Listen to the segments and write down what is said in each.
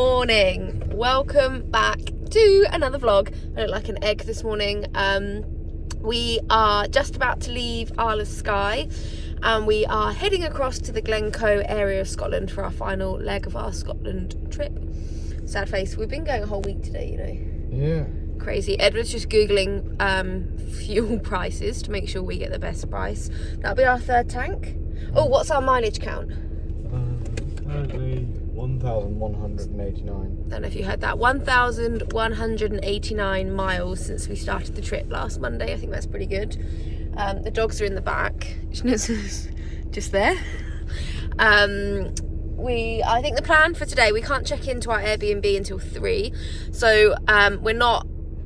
morning, welcome back to another vlog. I look like an egg this morning. We are just about to leave Isle of Skye and we are heading across to the Glencoe area of Scotland for our final leg of our Scotland trip. Sad face, we've been going a whole week today, you know. Yeah. Crazy. Edward's just googling fuel prices to make sure we get the best price. That'll be our third tank. Oh, what's our mileage count? Currently 1,189. Don't know if you heard that. 1,189 miles since we started the trip last Monday. I think that's pretty good. The dogs are in the back. Just there. I think the plan for today, we can't check into our Airbnb until 3. So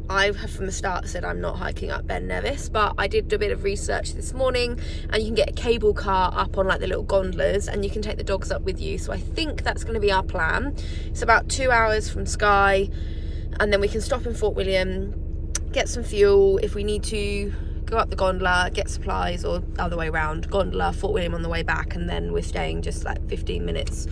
I have from the start said I'm not hiking up Ben Nevis, but I did do a bit of research this morning and you can get a cable car up on like the little gondolas and you can take the dogs up with you. So I think that's going to be our plan. It's about 2 hours from Skye and then we can stop in Fort William, get some fuel if we need to, go up the gondola, get supplies, or other way around, gondola, Fort William on the way back, and then we're staying just like 15 minutes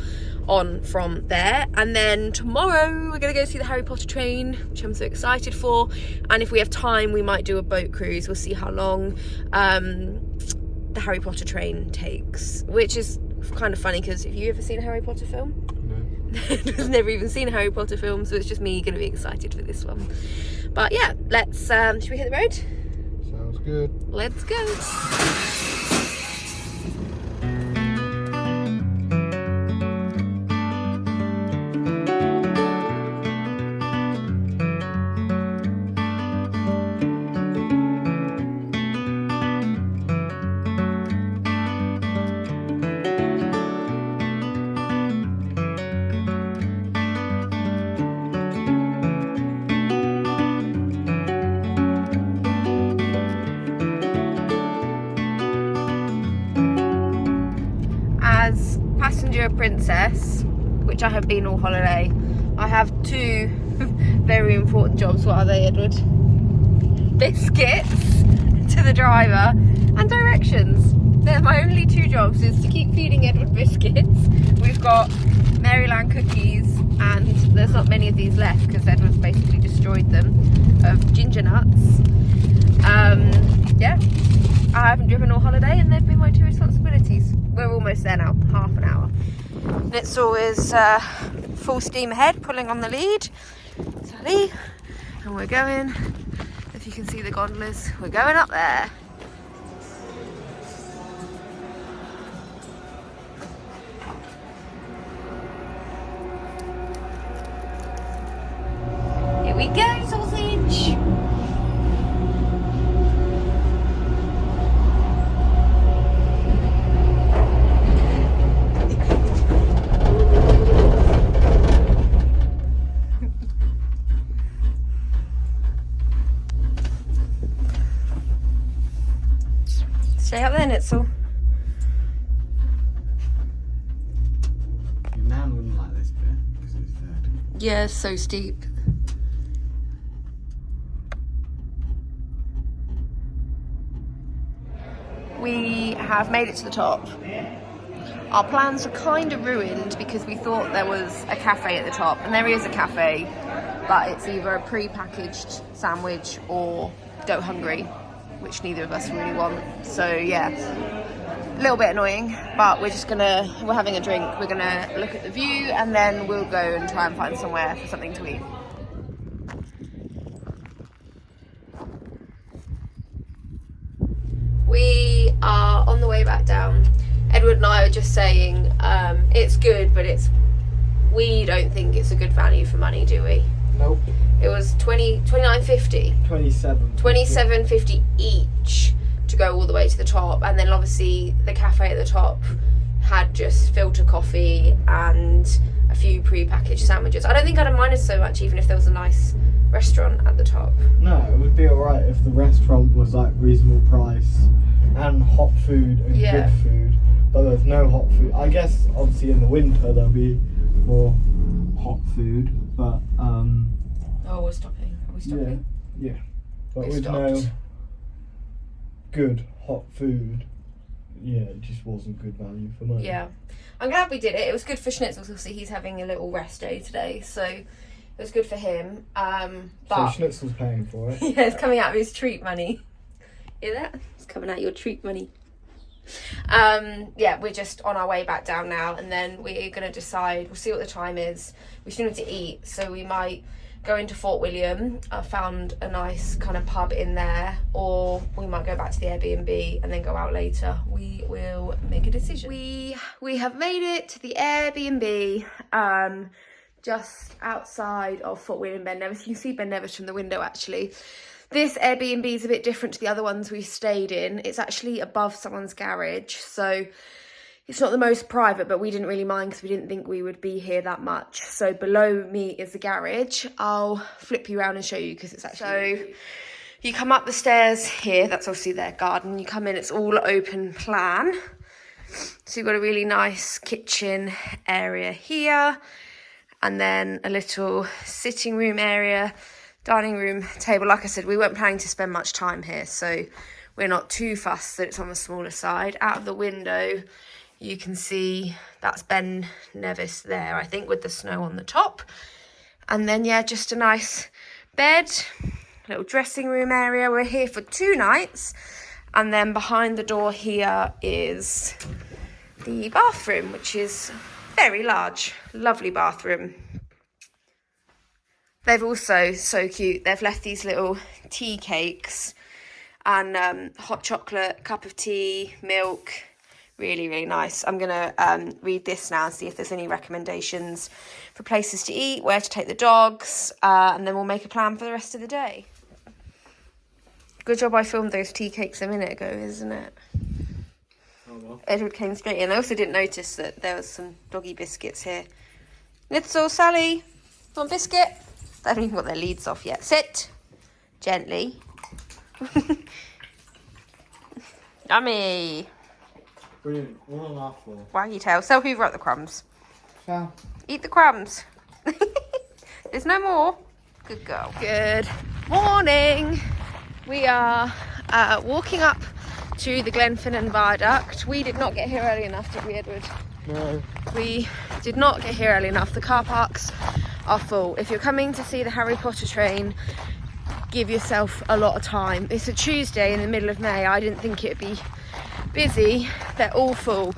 on from there. And then tomorrow we're gonna go see the Harry Potter train, which I'm so excited for, and if we have time we might do a boat cruise. We'll see how long the Harry Potter train takes, which is kind of funny because have you ever seen a Harry Potter film? No. I've never even seen a Harry Potter film, so it's just me gonna be excited for this one. But yeah, let's should we hit the road? Sounds good. Let's go. As passenger princess, which I have been all holiday, I have two very important jobs. What are they, Edward? Biscuits to the driver and directions. They're my only two jobs, is to keep feeding Edward biscuits. We've got Maryland cookies and there's not many of these left because Edward's basically destroyed them, of ginger nuts. Yeah, I haven't driven all holiday and they've been my two responsibilities. We're almost there now, half an hour. It's always full steam ahead, pulling on the lead. Sally, and we're going, if you can see the gondolas, we're going up there. Here we go, sausage. Stay up there, Nitzel. Your nan wouldn't like this bit because it's dead. Yeah, it's so steep. We have made it to the top. Our plans were kind of ruined because we thought there was a cafe at the top, and there is a cafe, but it's either a pre-packaged sandwich or go hungry, which neither of us really want. So yeah, a little bit annoying, but we're having a drink, we're gonna look at the view and then we'll go and try and find somewhere for something to eat. We are on the way back down. Edward and I were just saying it's good, but we don't think it's a good value for money, do we? Nope. It was $29.50. 27.50 each to go all the way to the top, and then obviously the cafe at the top had just filter coffee and a few pre-packaged sandwiches. I don't think I'd have minded so much even if there was a nice restaurant at the top. No, it would be alright if the restaurant was like reasonable price and hot food and good food, but there's no hot food. I guess obviously in the winter there'll be more hot food, but oh, we're stopping. Are we stopping? Yeah. But We with stopped. no good hot food, yeah, it just wasn't good value for money. Yeah, I'm glad we did it. It was good for Schnitzels. Obviously, he's having a little rest day today, so it was good for him. But so Schnitzel's paying for it. Yeah, it's coming out of his treat money. Hear that? It's coming out of your treat money. Yeah, we're just on our way back down now, and then we're going to decide. We'll see what the time is. We still need to eat, so we might go into Fort William. I found a nice kind of pub in there, or we might go back to the Airbnb and then go out later. We will make a decision. We have made it to the Airbnb, just outside of Fort William, Ben Nevis. You can see Ben Nevis from the window, actually. This Airbnb is a bit different to the other ones we've stayed in. It's actually above someone's garage, so it's not the most private, but we didn't really mind because we didn't think we would be here that much. So below me is the garage. I'll flip you around and show you because it's actually... So you come up the stairs here. That's obviously their garden. You come in, it's all open plan. So you've got a really nice kitchen area here. And then a little sitting room area, dining room table. Like I said, we weren't planning to spend much time here, so we're not too fussed that it's on the smaller side. Out of the window, you can see that's Ben Nevis there, I think, with the snow on the top. And then, yeah, just a nice bed, little dressing room area. We're here for 2 nights. And then behind the door here is the bathroom, which is very large. Lovely bathroom. They've also, so cute, they've left these little tea cakes and hot chocolate, cup of tea, milk. Really, really nice. I'm going to read this now and see if there's any recommendations for places to eat, where to take the dogs, and then we'll make a plan for the rest of the day. Good job I filmed those tea cakes a minute ago, isn't it? Oh, well. Edward came straight in. I also didn't notice that there was some doggy biscuits here. Nitzel, Sally, want biscuit? They haven't even got their leads off yet. Sit. Gently. Yummy. Brilliant. What an laugh for. Waggy tail. So hoover up the crumbs. Ciao. Eat the crumbs. There's no more. Good girl. Good morning. We are walking up to the Glenfinnan Viaduct. We did not get here early enough, did we, Edward? No. We did not get here early enough. The car parks are full. If you're coming to see the Harry Potter train, give yourself a lot of time. It's a Tuesday in the middle of May. I didn't think it'd be busy. They're all full.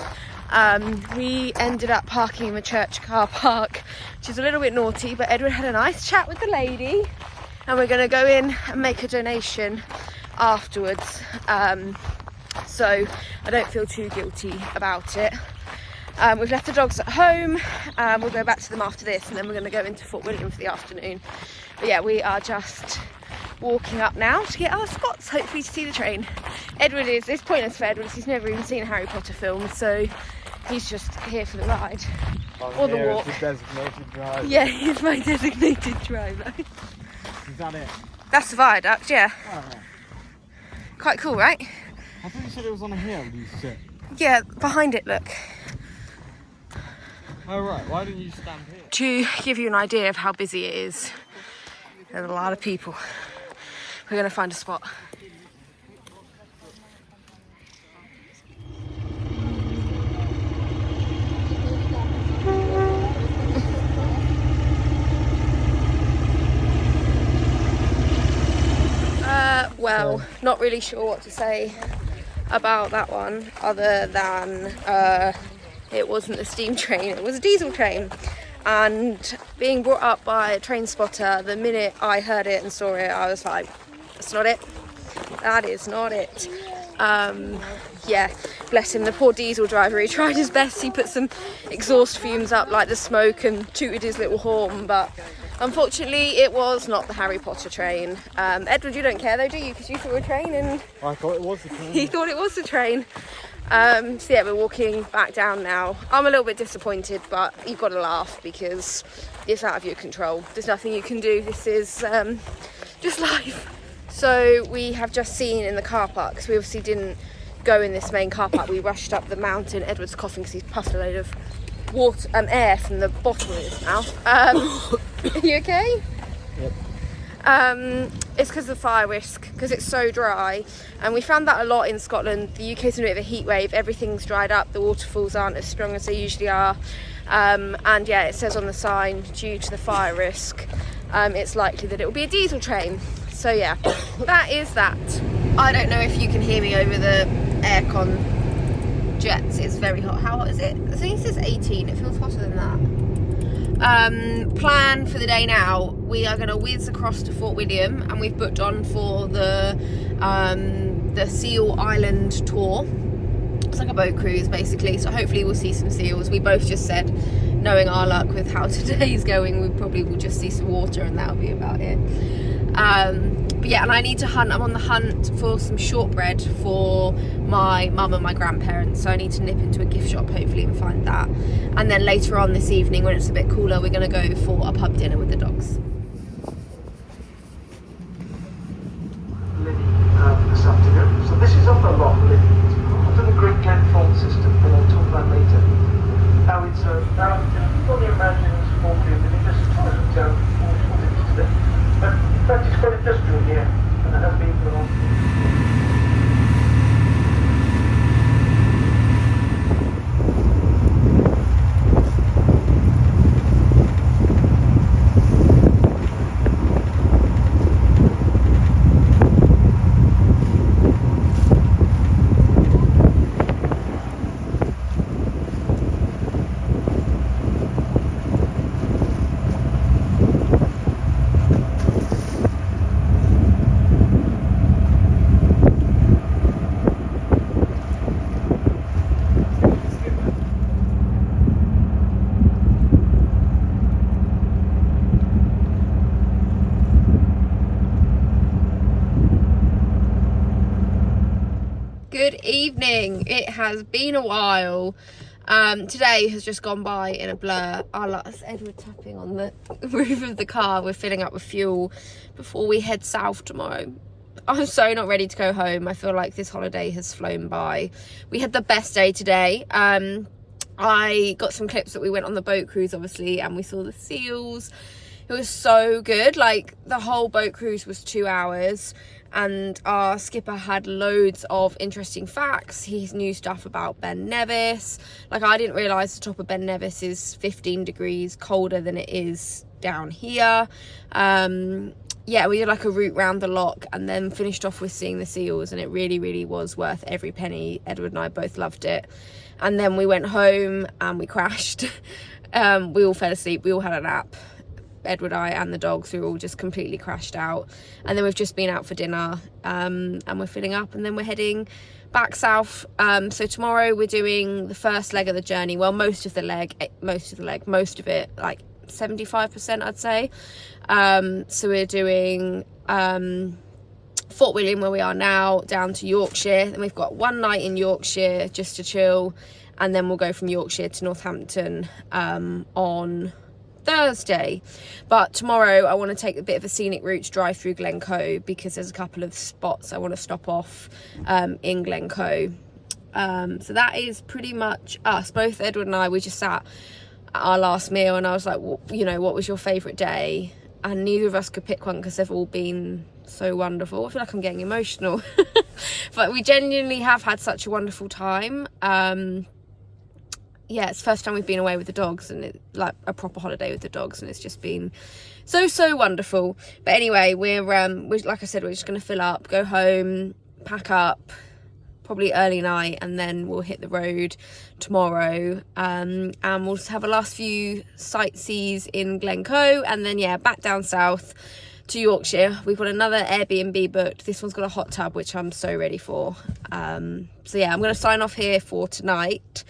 We ended up parking in the church car park, which is a little bit naughty, but Edward had a nice chat with the lady, and we're going to go in and make a donation afterwards, so I don't feel too guilty about it. We've left the dogs at home. We'll go back to them after this, and then we're going to go into Fort William for the afternoon. But yeah, we are just walking up now to get our spots, hopefully to see the train. Edward is, it's pointless for Edward, he's never even seen a Harry Potter film, so he's just here for the ride. Or the walk. Designated driver. Yeah, he's my designated driver. Is that it? That's the viaduct, yeah. Oh, right. Quite cool, right? I thought you said it was on a hill, you said. Yeah, behind it, look. Oh right, why didn't you stand here? To give you an idea of how busy it is, there's a lot of people. We're going to find a spot. Well, not really sure what to say about that one, other than it wasn't a steam train, it was a diesel train. And being brought up by a train spotter, the minute I heard it and saw it, I was like, that's not it. That is not it. Yeah, bless him, the poor diesel driver. He tried his best. He put some exhaust fumes up like the smoke and tooted his little horn, but unfortunately it was not the Harry Potter train. Edward, you don't care though, do you? Because you saw a train and... I thought it was the train. He thought it was the train. So yeah, we're walking back down now. I'm a little bit disappointed, but you've got to laugh because it's out of your control. There's nothing you can do. This is just life. So we have just seen in the car park, because we obviously didn't go in this main car park. We rushed up the mountain. Edward's coughing because he's puffed a load of water, air from the bottom of his mouth. Are you okay? Yep. It's because of the fire risk, because it's so dry, and we found that a lot in Scotland. The UK's in a bit of a heat wave, everything's dried up, the waterfalls aren't as strong as they usually are, and yeah, it says on the sign, due to the fire risk, it's likely that it will be a diesel train. So yeah, that is that. I don't know if you can hear me over the aircon jets. It's very hot. How hot is it? I think it says 18. It feels hotter than that. Plan for the day now. We are going to whiz across to Fort William, and we've booked on for the Seal Island tour. It's like a boat cruise basically, so hopefully we'll see some seals. We both just said, knowing our luck with how today's going, we probably will just see some water and that'll be about it. But yeah, and I need to hunt. I'm on the hunt for some shortbread for my mum and my grandparents, so I need to nip into a gift shop hopefully and find that. And then later on this evening, when it's a bit cooler, we're going to go for a pub dinner with the dogs. This afternoon. So this is up a lot, Lily. I've done a Great Glenfinnan system, and I'll talk about later. Now it's now you can fully imagine it's 40 millimeters, it's down 40 millimeters today. But in fact, it's quite industrial here, and it has been for a long time. Good evening. It has been a while. Today has just gone by in a blur. That's Edward tapping on the roof of the car. We're filling up with fuel before we head south tomorrow. I'm so not ready to go home. I feel like this holiday has flown by. We had the best day today. I got some clips that we went on the boat cruise obviously, and we saw the seals. It was so good. Like, the whole boat cruise was 2 hours, and our skipper had loads of interesting facts. He knew stuff about Ben Nevis. Like, I didn't realise the top of Ben Nevis is 15 degrees colder than it is down here. Yeah, we did like a route round the lock and then finished off with seeing the seals, and it really, really was worth every penny. Edward and I both loved it. And then we went home and we crashed. We all fell asleep. We all had a nap. Edward, I and the dogs, we were all just completely crashed out. And then we've just been out for dinner, and we're filling up, and then we're heading back south. So tomorrow we're doing the first leg of the journey. Well, most of it, like 75% I'd say. So we're doing Fort William, where we are now, down to Yorkshire. And we've got one night in Yorkshire just to chill, and then we'll go from Yorkshire to Northampton on Thursday. But tomorrow I want to take a bit of a scenic route to drive through Glencoe, because there's a couple of spots I want to stop off in Glencoe. So that is pretty much us. Both Edward and I, we just sat at our last meal, and I was like, well, you know, what was your favourite day? And neither of us could pick one because they've all been so wonderful. I feel like I'm getting emotional. But we genuinely have had such a wonderful time. Yeah, it's the first time we've been away with the dogs, and it's like a proper holiday with the dogs, and it's just been so wonderful. But anyway, we're like I said, we're just going to fill up, go home, pack up, probably early night, and then we'll hit the road tomorrow, and we'll just have a last few sightsees in Glencoe, and then yeah, back down south to Yorkshire. We've got another Airbnb booked. This one's got a hot tub, which I'm so ready for. So yeah, I'm going to sign off here for tonight,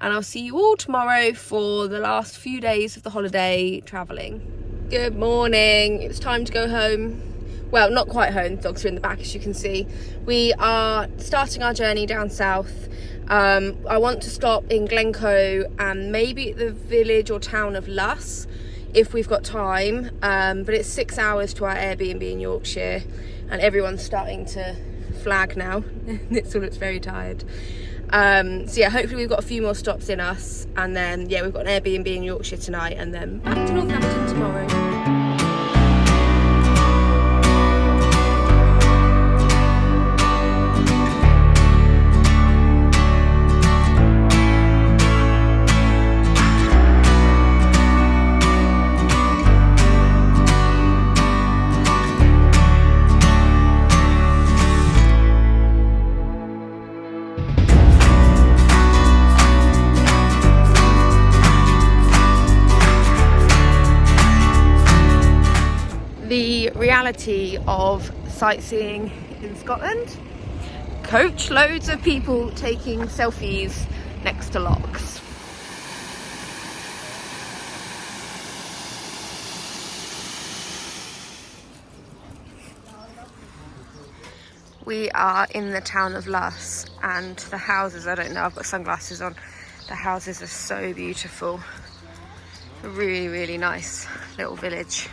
and I'll see you all tomorrow for the last few days of the holiday travelling. Good morning. It's time to go home. Well, not quite home. The dogs are in the back, as you can see. We are starting our journey down south. I want to stop in Glencoe and maybe at the village or town of Luss if we've got time. But it's 6 hours to our Airbnb in Yorkshire, and everyone's starting to flag now. Nitzel looks very tired. So yeah, hopefully we've got a few more stops in us, and then yeah, we've got an Airbnb in Yorkshire tonight, and then back to Northampton tomorrow. The reality of sightseeing in Scotland. Coach loads of people taking selfies next to locks. We are in the town of Luss, and the houses, I don't know, I've got sunglasses on. The houses are so beautiful. A really, really nice little village.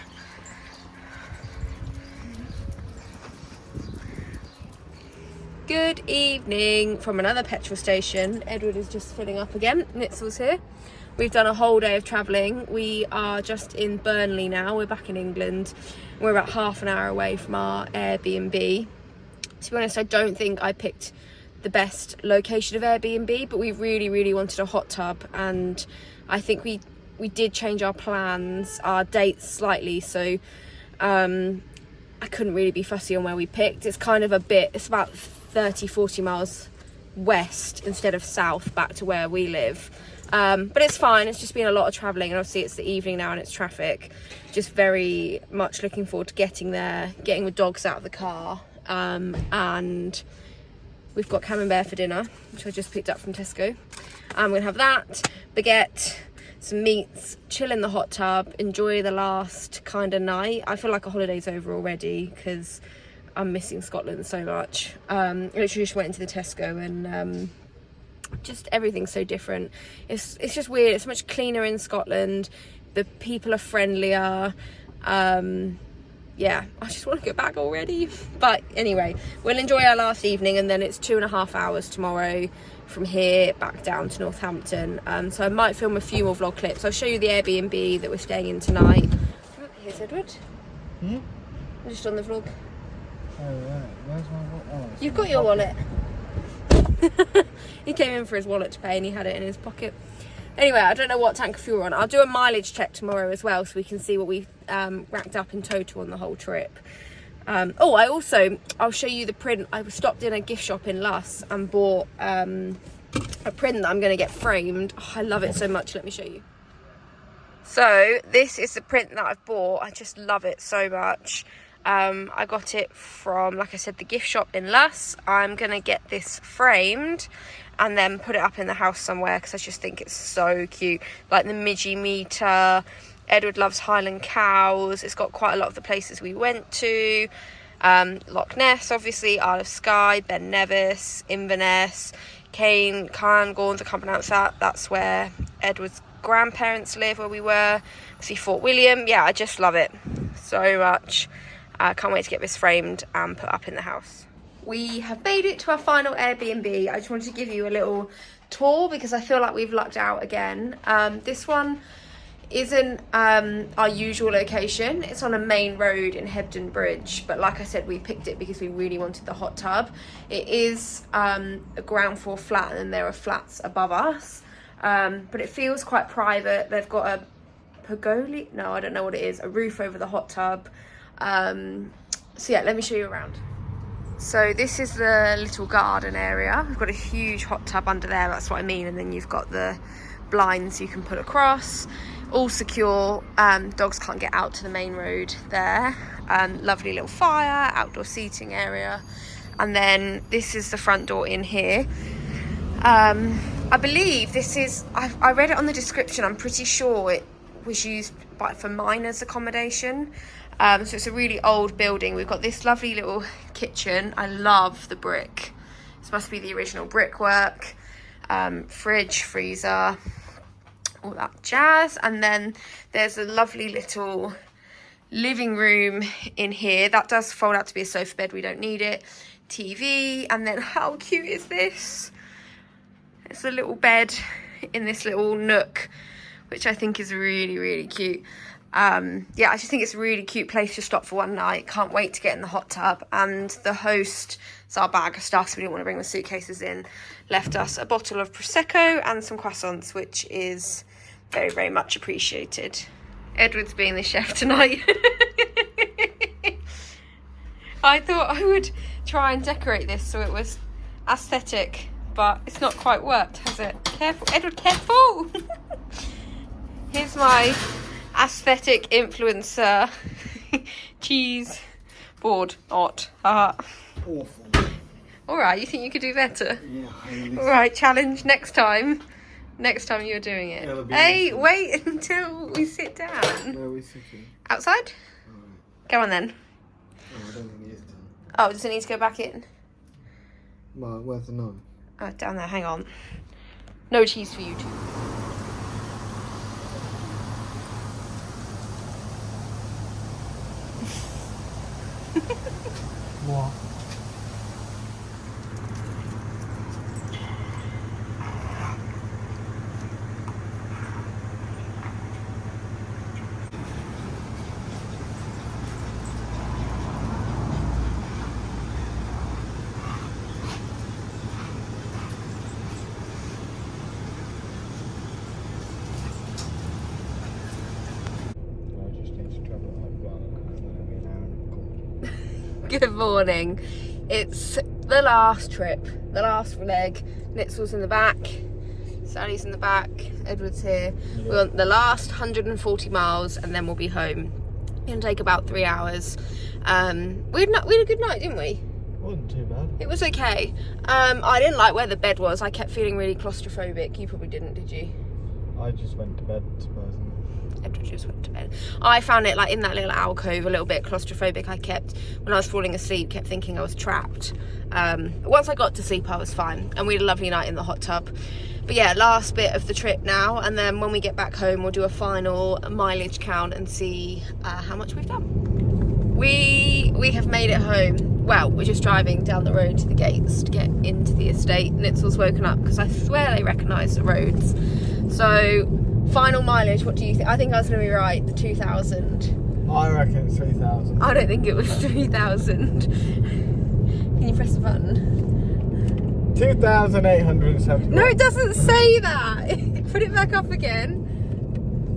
Good evening from another petrol station. Edward is just filling up again. Nitzel's here. We've done a whole day of travelling. We are just in Burnley now. We're back in England. We're about half an hour away from our Airbnb. To be honest, I don't think I picked the best location of Airbnb, but we really, really wanted a hot tub, and I think we did change our plans, our dates slightly, so I couldn't really be fussy on where we picked. It's kind of it's about 30-40 miles west instead of south back to where we live, but it's fine. It's just been a lot of travelling, and obviously it's the evening now and it's traffic. Just very much looking forward to getting there, getting the dogs out of the car, and we've got camembert for dinner, which I just picked up from Tesco. I'm gonna have that, baguette, some meats, chill in the hot tub, enjoy the last kind of night. I feel like a holiday's over already because I'm missing Scotland so much. Literally just went into the Tesco, and just everything's so different. It's just weird. It's much cleaner in Scotland. The people are friendlier. Yeah, I just want to get back already. But anyway, we'll enjoy our last evening, and then it's 2.5 hours tomorrow from here back down to Northampton. So I might film a few more vlog clips. I'll show you the Airbnb that we're staying in tonight. Here's Edward. I'm just on the vlog. Oh, right. Where's my wallet? Oh, You've got your wallet. He came in for his wallet to pay, and he had it in his pocket. Anyway, I don't know what tank of fuel we're on. I'll do a mileage check tomorrow as well, so we can see what we've racked up in total on the whole trip. I'll show you the print. I stopped in a gift shop in Luss and bought a print that I'm going to get framed. Oh, I love it so much. Let me show you. So this is the print that I've bought. I just love it so much. I got it from, like I said, the gift shop in Luss. I'm going to get this framed and then put it up in the house somewhere because I just think it's so cute. Like the Midgie meter. Edward loves Highland cows. It's got quite a lot of the places we went to. Loch Ness, obviously, Isle of Skye, Ben Nevis, Inverness, Cairngorms, I can't pronounce that. That's where Edward's grandparents live, where we were. See Fort William. Yeah, I just love it so much. I can't wait to get this framed and put up in the house. We have made it to our final Airbnb. I just wanted to give you a little tour because I feel like we've lucked out again. This one isn't our usual location. It's on a main road in Hebden Bridge, but like I said, we picked it because we really wanted the hot tub. It is a ground floor flat, and then there are flats above us, but it feels quite private. They've got a pergola, no, I don't know what it is, a roof over the hot tub. So yeah, let me show you around. So this is the little garden area. We've got a huge hot tub under there, that's what I mean, and then you've got the blinds you can put across, all secure. Dogs can't get out to the main road there. Lovely little fire, outdoor seating area, and then this is the front door in here. I believe this is, I read it on the description, I'm pretty sure it was used for miners' accommodation. So it's a really old building. We've got this lovely little kitchen. I love the brick. This must be the original brickwork. Fridge, freezer, all that jazz. And then there's a lovely little living room in here. That does fold out to be a sofa bed. We don't need it. TV. And then how cute is this? It's a little bed in this little nook, which I think is really, really cute. Yeah, I just think it's a really cute place to stop for one night. Can't wait to get in the hot tub. And the host, it's our bag of stuff, so we didn't want to bring the suitcases in, left us a bottle of Prosecco and some croissants, which is very, very much appreciated. Edward's being the chef tonight. I thought I would try and decorate this so it was aesthetic, but it's not quite worked, has it? Careful, Edward, careful! Here's my aesthetic influencer Cheese. Board. Hot. Awful. Alright, you think you could do better? Yeah. Alright, challenge next time. Next time you're doing it. It'll be Hey, awesome. wait until we sit down. Where are we sitting? Outside? Alright. Go on then. Oh, I don't think it is done. Oh, does it need to go back in? Well, where's the no? Oh, down there, hang on. No cheese for you too. What? Good morning. It's the last trip, the last leg. Nitzel's in the back, Sally's in the back, Edward's here. Yeah. We're on the last 140 miles and then we'll be home. It's gonna take about 3 hours. We had a good night, didn't we? Wasn't too bad. It was okay. I didn't like where the bed was. I kept feeling really claustrophobic. You probably didn't, did you? I just went to bed, surprisingly. Edward just went to bed. I found it like in that little alcove a little bit claustrophobic. I kept, when I was falling asleep, kept thinking I was trapped. Once I got to sleep I was fine and we had a lovely night in the hot tub. But yeah, last bit of the trip now, and then when we get back home we'll do a final mileage count and see how much we've done. We have made it home. Well, we're just driving down the road to the gates to get into the estate. Nitzel's woken up because I swear they recognise the roads. So final mileage, what do you think? I think I was going to be right, the 2,000. I reckon it's 3,000. I don't think it was 3,000. Can you press the button? 2,870. No, it doesn't say that. Put it back up again.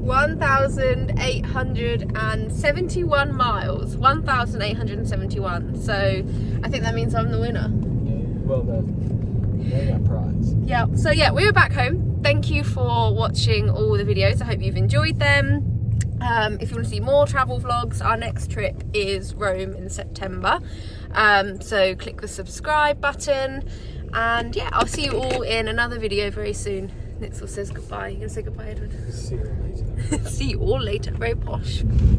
1,871 miles. 1,871. So I think that means I'm the winner. Well done. There's that prize. Yeah, so yeah, we were back home. Thank you for watching all the videos. I hope you've enjoyed them. If you want to see more travel vlogs, our next trip is Rome in September. So click the subscribe button. And yeah, I'll see you all in another video very soon. Nitzel says goodbye. You gonna say goodbye, Edward? See you later. See you all later. Very posh.